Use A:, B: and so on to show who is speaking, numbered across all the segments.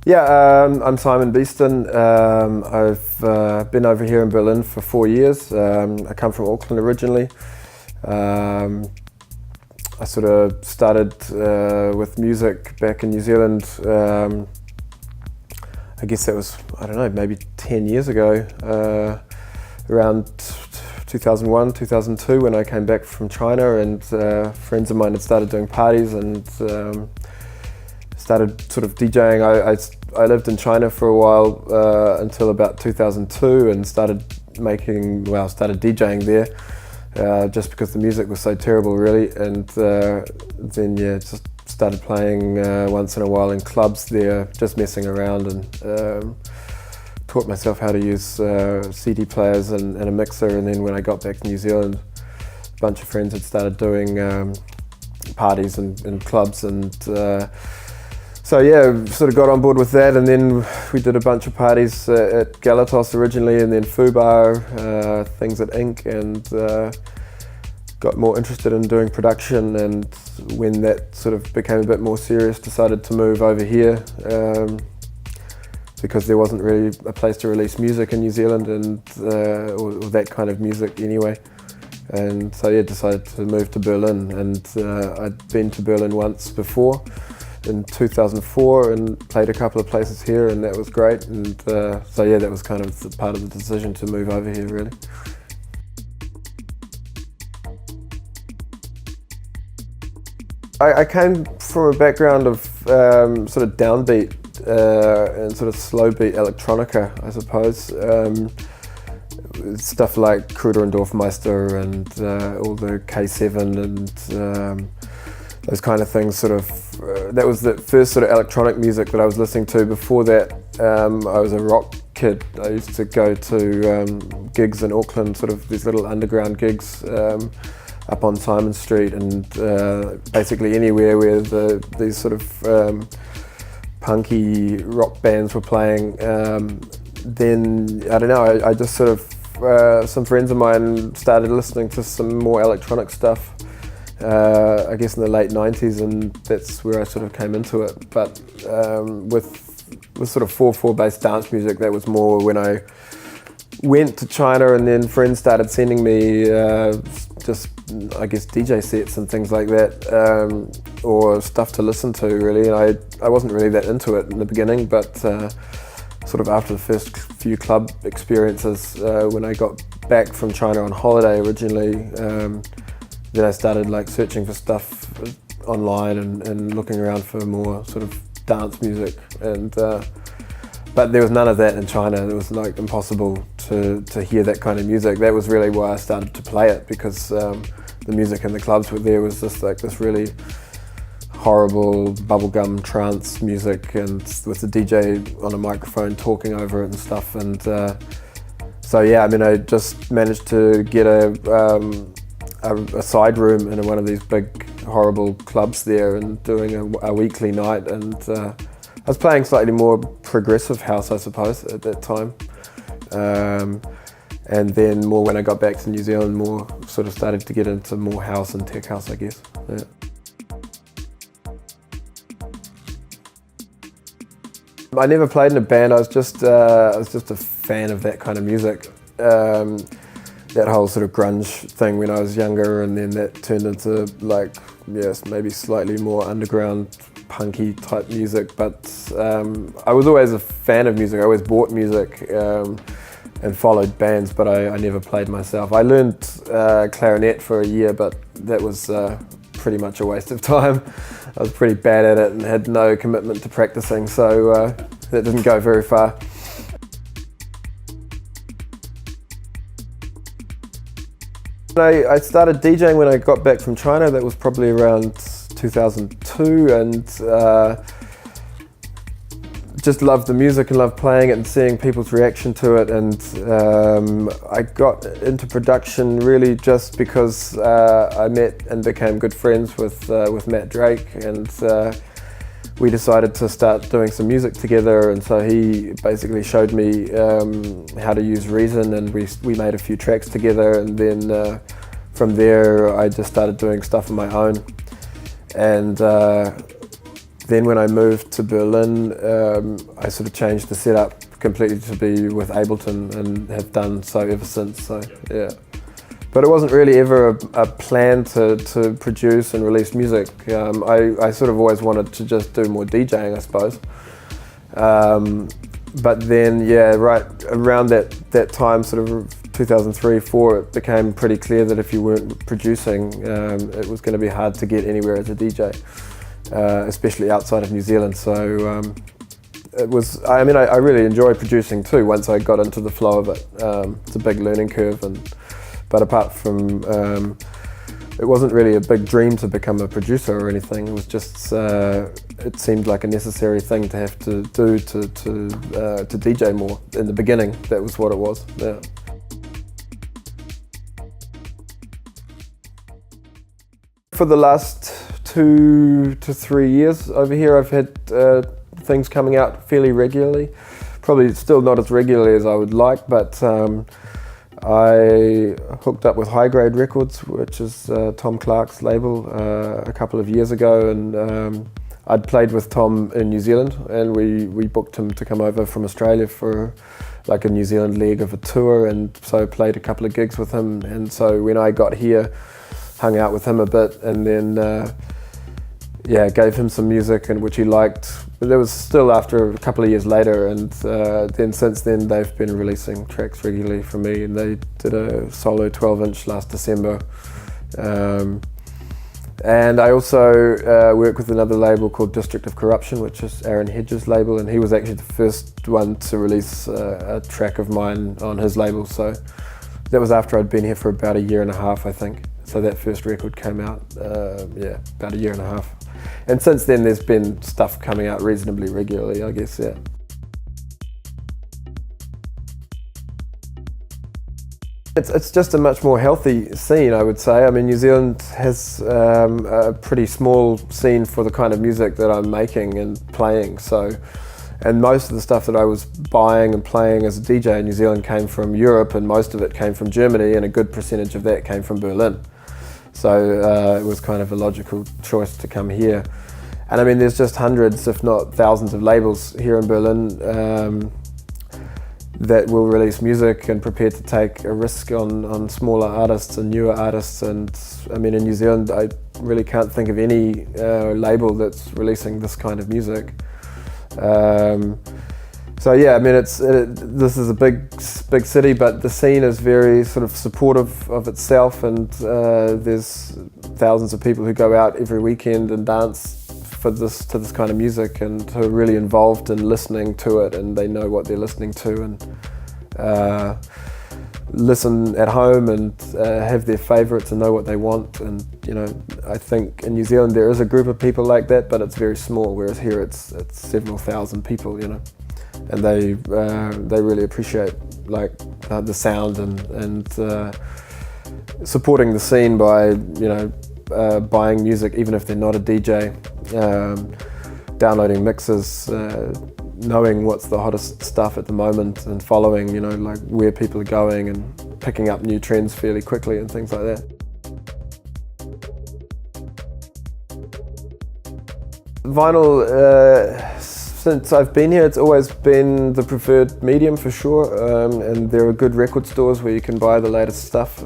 A: Yeah, I'm Simon Beeston. I've been over here in Berlin for 4 years. I come from Auckland originally. Um, I sort of started with music back in New Zealand. I guess that was, I don't know, maybe 10 years ago, around 2001, 2002, when I came back from China, and friends of mine had started doing parties and started sort of DJing. I lived in China for a while until about 2002, and started DJing there just because the music was so terrible, really. And then just started playing once in a while in clubs there, just messing around, and taught myself how to use CD players and a mixer. And then when I got back to New Zealand, a bunch of friends had started doing parties and clubs, and so yeah, sort of got on board with that. And then we did a bunch of parties at Galatos originally, and then Fubar, things at Ink, and got more interested in doing production. And when that sort of became a bit more serious, decided to move over here because there wasn't really a place to release music in New Zealand, and or that kind of music anyway. And so yeah, decided to move to Berlin. And I'd been to Berlin once before in 2004 and played a couple of places here, and that was great. And so yeah, that was kind of part of the decision to move over here, really. I came from a background of sort of downbeat and sort of slow beat electronica, I suppose. Stuff like Kruder and Dorfmeister and all the K7 and those kind of things. Sort of that was the first sort of electronic music that I was listening to. Before that, I was a rock kid. I used to go to gigs in Auckland, sort of these little underground gigs up on Simon Street, and basically anywhere where these sort of punky rock bands were playing. Then I don't know, I just sort of some friends of mine started listening to some more electronic stuff, I guess in the late 90s, and that's where I sort of came into it. But with sort of 4/4 bass dance music, that was more when I went to China, and then friends started sending me just, I guess, DJ sets and things like that, or stuff to listen to, really. And I wasn't really that into it in the beginning, but sort of after the first few club experiences, when I got back from China on holiday originally, then I started like searching for stuff online and looking around for more sort of dance music, and but there was none of that in China. It was like impossible to hear that kind of music. That was really why I started to play it, because the music in the clubs there was just like this really horrible bubblegum trance music, and with the DJ on a microphone talking over it and stuff. And so yeah, I mean, I just managed to get a side room in one of these big horrible clubs there, and doing a weekly night. And I was playing slightly more progressive house, I suppose, at that time. And then more when I got back to New Zealand, more sort of started to get into more house and tech house, I guess. Yeah. I never played in a band. I was just a fan of that kind of music. That whole sort of grunge thing when I was younger, and then that turned into like, yes, maybe slightly more underground punky type music. But I was always a fan of music. I always bought music and followed bands, but I never played myself. I learned clarinet for a year, but that was pretty much a waste of time. I was pretty bad at it and had no commitment to practicing, so that didn't go very far. I started DJing when I got back from China. That was probably around 2002, and just loved the music and loved playing it and seeing people's reaction to it. And I got into production really just because I met and became good friends with Matt Drake, and we decided to start doing some music together. And so he basically showed me how to use Reason, and we made a few tracks together. And then from there I just started doing stuff on my own. And Then when I moved to Berlin, I sort of changed the setup completely to be with Ableton and have done so ever since. So yeah, but it wasn't really ever a plan to produce and release music. I sort of always wanted to just do more DJing, I suppose. But then, yeah, right around that time, sort of 2003-04, it became pretty clear that if you weren't producing, it was going to be hard to get anywhere as a DJ, especially outside of New Zealand. So it was. I mean, I really enjoy producing too. Once I got into the flow of it, it's a big learning curve. But apart from, it wasn't really a big dream to become a producer or anything. It was just. It seemed like a necessary thing to have to do to DJ more in the beginning. That was what it was. Yeah. For the last 2 to 3 years over here, I've had things coming out fairly regularly. Probably still not as regularly as I would like, but I hooked up with High Grade Records, which is Tom Clark's label, a couple of years ago, and I'd played with Tom in New Zealand, and we booked him to come over from Australia for like a New Zealand leg of a tour, and so played a couple of gigs with him. And so when I got here, hung out with him a bit, and then gave him some music, and which he liked. But that was still after a couple of years later, and then since then they've been releasing tracks regularly for me, and they did a solo 12-inch last December. And I also work with another label called District of Corruption, which is Aaron Hedges' label, and he was actually the first one to release a track of mine on his label. So that was after I'd been here for about a year and a half, I think. So that first record came out, about a year and a half. And since then there's been stuff coming out reasonably regularly, I guess, yeah. It's just a much more healthy scene, I would say. I mean, New Zealand has a pretty small scene for the kind of music that I'm making and playing. So, and most of the stuff that I was buying and playing as a DJ in New Zealand came from Europe, and most of it came from Germany, and a good percentage of that came from Berlin. So it was kind of a logical choice to come here. And I mean, there's just hundreds, if not thousands, of labels here in Berlin that will release music and prepare to take a risk on smaller artists and newer artists. And I mean, in New Zealand, I really can't think of any label that's releasing this kind of music. So yeah, I mean, this is a big city, but the scene is very sort of supportive of itself, and there's thousands of people who go out every weekend and dance to this kind of music, and who are really involved in listening to it, and they know what they're listening to, and listen at home, and have their favourites and know what they want. And you know, I think in New Zealand there is a group of people like that, but it's very small, whereas here it's several thousand people, you know. And they really appreciate like the sound and supporting the scene by, you know, buying music even if they're not a DJ, downloading mixes, knowing what's the hottest stuff at the moment, and following, you know, like where people are going and picking up new trends fairly quickly and things like that. Vinyl, since I've been here, it's always been the preferred medium for sure, and there are good record stores where you can buy the latest stuff.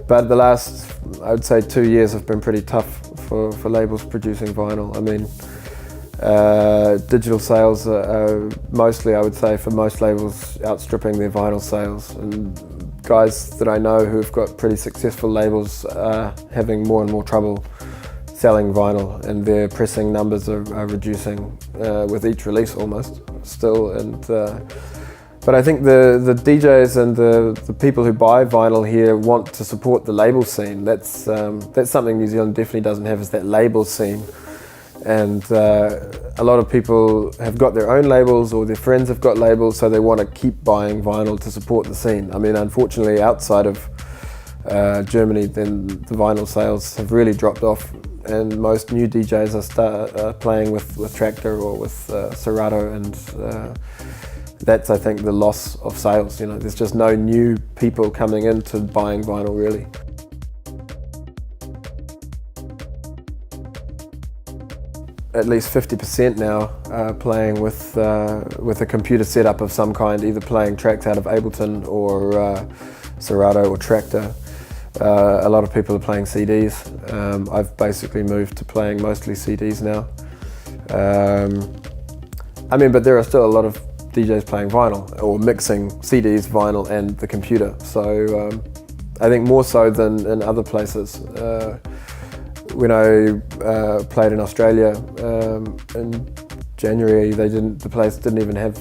A: But the last, I would say, 2 years have been pretty tough for labels producing vinyl. I mean, digital sales are mostly, I would say, for most labels, outstripping their vinyl sales. And guys that I know who've got pretty successful labels are having more and more trouble selling vinyl, and their pressing numbers are reducing with each release almost still. And but I think the DJs and the people who buy vinyl here want to support the label scene. That's something New Zealand definitely doesn't have, is that label scene. And a lot of people have got their own labels, or their friends have got labels, so they want to keep buying vinyl to support the scene. I mean, unfortunately, outside of Germany, then the vinyl sales have really dropped off, and most new DJs are playing with Tractor or with Serato, and that's, I think, the loss of sales. You know, there's just no new people coming into buying vinyl really. at least 50% now playing with a computer setup of some kind, either playing tracks out of Ableton or Serato or Tractor. A lot of people are playing CDs. I've basically moved to playing mostly CDs now. But there are still a lot of DJs playing vinyl or mixing CDs, vinyl and the computer. So I think more so than in other places. When I played in Australia in January, the place didn't even have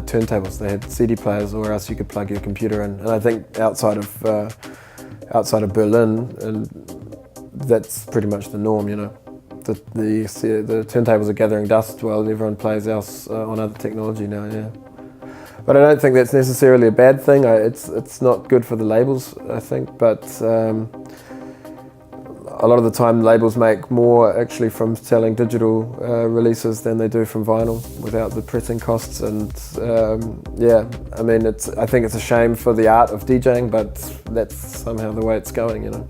A: turntables. They had CD players, or else you could plug your computer in. And I think outside of Berlin, and that's pretty much the norm, you know. The turntables are gathering dust while everyone plays else on other technology now, yeah. But I don't think that's necessarily a bad thing. It's not good for the labels, I think, but a lot of the time labels make more actually from selling digital releases than they do from vinyl without the pressing costs. And I think it's a shame for the art of DJing, but that's somehow the way it's going, you know.